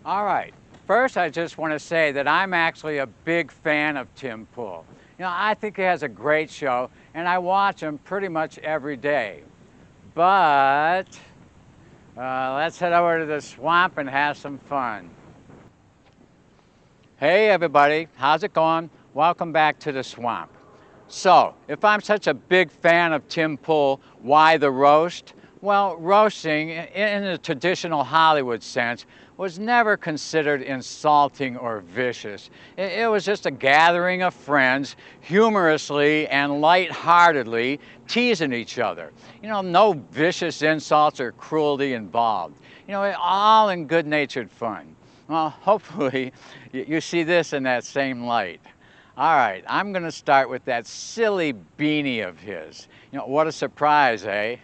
All right. First, I just want to say that I'm actually a big fan of Tim Pool. I think he has a great show, and I watch him pretty much every day. But let's head over to the swamp and have some fun. Hey, everybody. How's it going? Welcome back to the swamp. So, if I'm such a big fan of Tim Pool, why the roast? Well, roasting, in the traditional Hollywood sense, was never considered insulting or vicious. It was just a gathering of friends, humorously and lightheartedly teasing each other. No vicious insults or cruelty involved. All in good-natured fun. Well, hopefully you see this in that same light. All right, I'm going to start with that silly beanie of his. What a surprise, eh?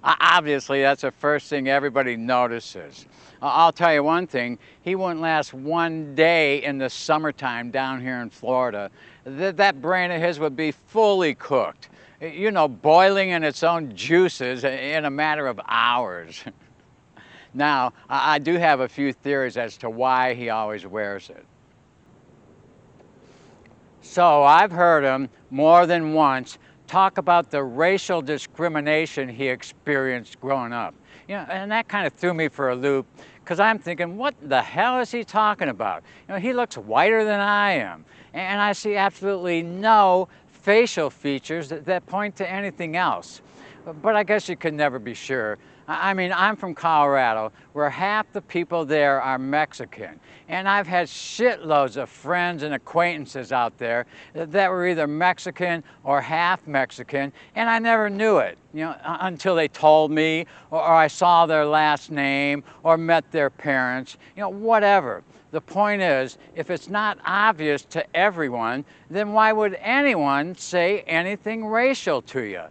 Obviously, that's the first thing everybody notices. I'll tell you one thing, he wouldn't last one day in the summertime down here in Florida. That brain of his would be fully cooked. Boiling in its own juices in a matter of hours. Now, I do have a few theories as to why he always wears it. So I've heard him more than once talk about the racial discrimination he experienced growing up. And that kind of threw me for a loop because I'm thinking, what the hell is he talking about? He looks whiter than I am, and I see absolutely no facial features that point to anything else. But I guess you could never be sure. I mean, I'm from Colorado, where half the people there are Mexican. And I've had shitloads of friends and acquaintances out there that were either Mexican or half Mexican, and I never knew it, until they told me, or I saw their last name, or met their parents, whatever. The point is, if it's not obvious to everyone, then why would anyone say anything racial to you?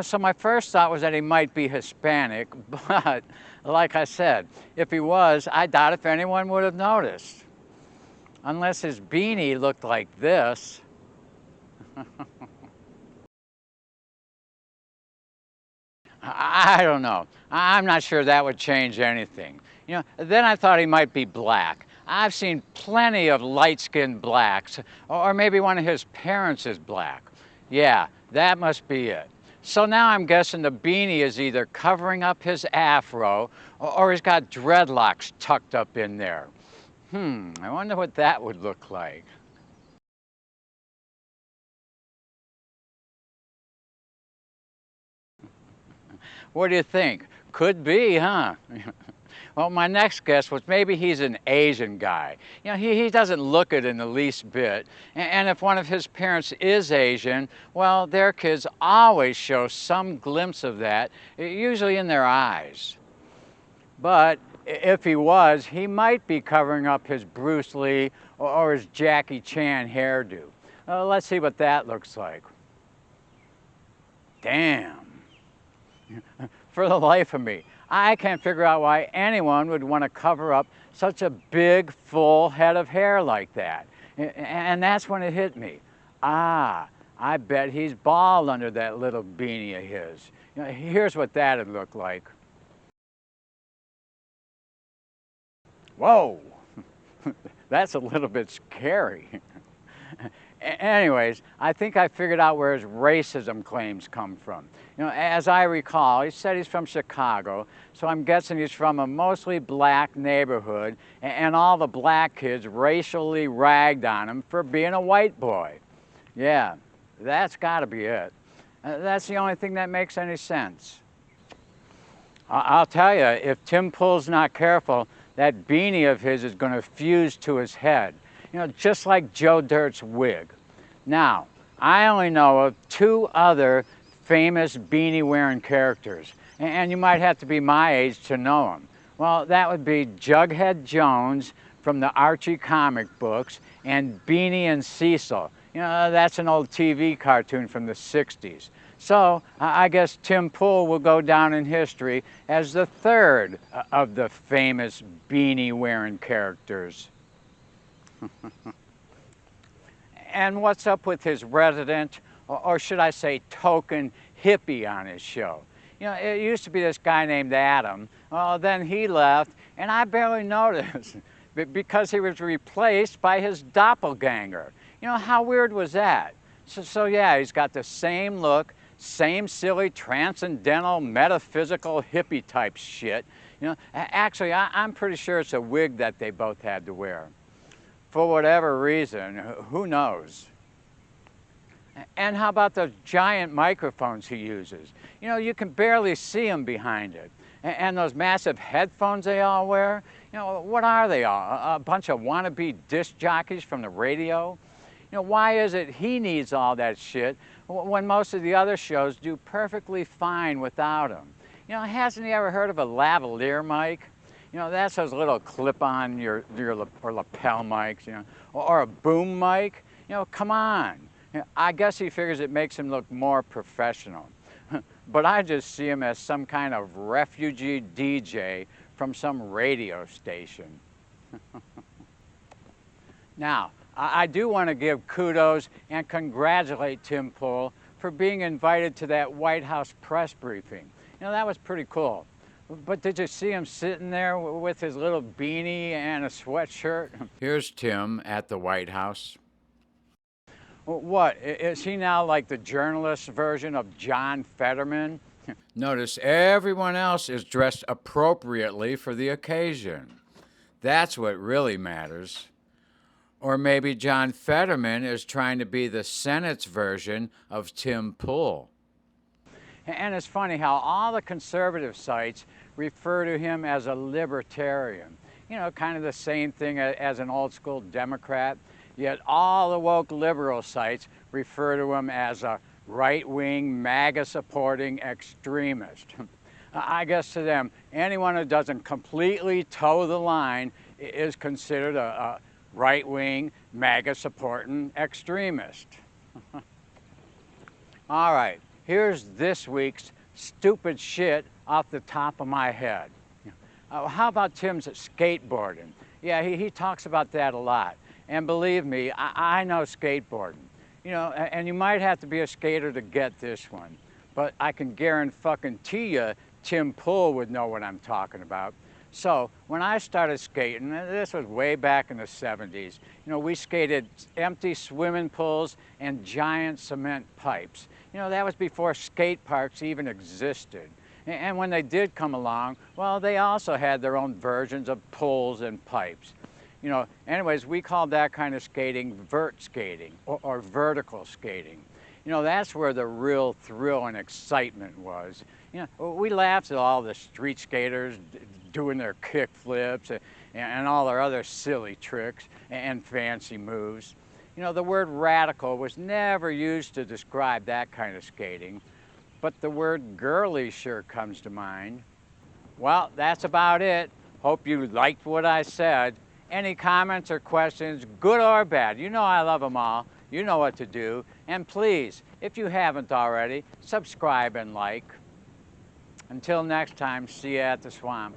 So my first thought was that he might be Hispanic, but like I said, if he was, I doubt if anyone would have noticed. Unless his beanie looked like this. I don't know. I'm not sure that would change anything. Then I thought he might be black. I've seen plenty of light-skinned blacks, or maybe one of his parents is black. Yeah, that must be it. So now I'm guessing the beanie is either covering up his afro or he's got dreadlocks tucked up in there. I wonder what that would look like. What do you think? Could be, huh? Well, my next guess was maybe he's an Asian guy. He doesn't look it in the least bit. And if one of his parents is Asian, well, their kids always show some glimpse of that, usually in their eyes. But if he was, he might be covering up his Bruce Lee or his Jackie Chan hairdo. Let's see what that looks like. Damn. For the life of me, I can't figure out why anyone would want to cover up such a big, full head of hair like that. And that's when it hit me. I bet he's bald under that little beanie of his. Here's what that'd look like. Whoa, that's a little bit scary. Anyways, I think I figured out where his racism claims come from. As I recall, he said he's from Chicago, so I'm guessing he's from a mostly black neighborhood, and all the black kids racially ragged on him for being a white boy. Yeah, that's gotta be it. That's the only thing that makes any sense. I'll tell you, if Tim Pool's not careful, that beanie of his is gonna fuse to his head. Just like Joe Dirt's wig. Now, I only know of two other famous beanie-wearing characters, and you might have to be my age to know them. Well, that would be Jughead Jones from the Archie comic books and Beanie and Cecil. That's an old TV cartoon from the 60s. So I guess Tim Pool will go down in history as the third of the famous beanie-wearing characters. And what's up with his resident, or should I say token, hippie on his show? It used to be this guy named Adam. Well, then he left, and I barely noticed because he was replaced by his doppelganger. You know, how weird was that? So yeah, he's got the same look, same silly transcendental metaphysical hippie type shit. You know, actually, I'm pretty sure it's a wig that they both had to wear. For whatever reason, who knows? And how about those giant microphones he uses? You know, you can barely see him behind it. And those massive headphones they all wear, you know, what are they all? A bunch of wannabe disc jockeys from the radio? You know, why is it he needs all that shit when most of the other shows do perfectly fine without him? You know, hasn't he ever heard of a lavalier mic? You know, that's those little clip-on or lapel mics, you know, or a boom mic. You know, come on. You know, I guess he figures it makes him look more professional. But I just see him as some kind of refugee DJ from some radio station. Now, I do want to give kudos and congratulate Tim Pool for being invited to that White House press briefing. You know, that was pretty cool. But did you see him sitting there with his little beanie and a sweatshirt? Here's Tim at the White House. What, is he now like the journalist version of John Fetterman? Notice everyone else is dressed appropriately for the occasion. That's what really matters. Or maybe John Fetterman is trying to be the Senate's version of Tim Pool. And it's funny how all the conservative sites refer to him as a libertarian. You know, kind of the same thing as an old school Democrat. Yet all the woke liberal sites refer to him as a right-wing, MAGA-supporting extremist. I guess to them, anyone who doesn't completely toe the line is considered a right-wing, MAGA-supporting extremist. All right, here's this week's stupid shit off the top of my head. How about Tim's skateboarding? Yeah, he talks about that a lot. And believe me, I know skateboarding. You know, and you might have to be a skater to get this one. But I can guarantee you, Tim Pool would know what I'm talking about. So when I started skating, this was way back in the 70s, you know, we skated empty swimming pools and giant cement pipes. You know, that was before skate parks even existed. And when they did come along, well, they also had their own versions of pools and pipes. You know, anyways, we called that kind of skating vert skating or vertical skating. You know, that's where the real thrill and excitement was. You know, we laughed at all the street skaters doing their kick flips and all their other silly tricks and fancy moves. You know, the word radical was never used to describe that kind of skating, but the word girly sure comes to mind. Well, that's about it. Hope you liked what I said. Any comments or questions, good or bad, you know I love them all. You know what to do. And please, if you haven't already, subscribe and like. Until next time, see you at the swamp.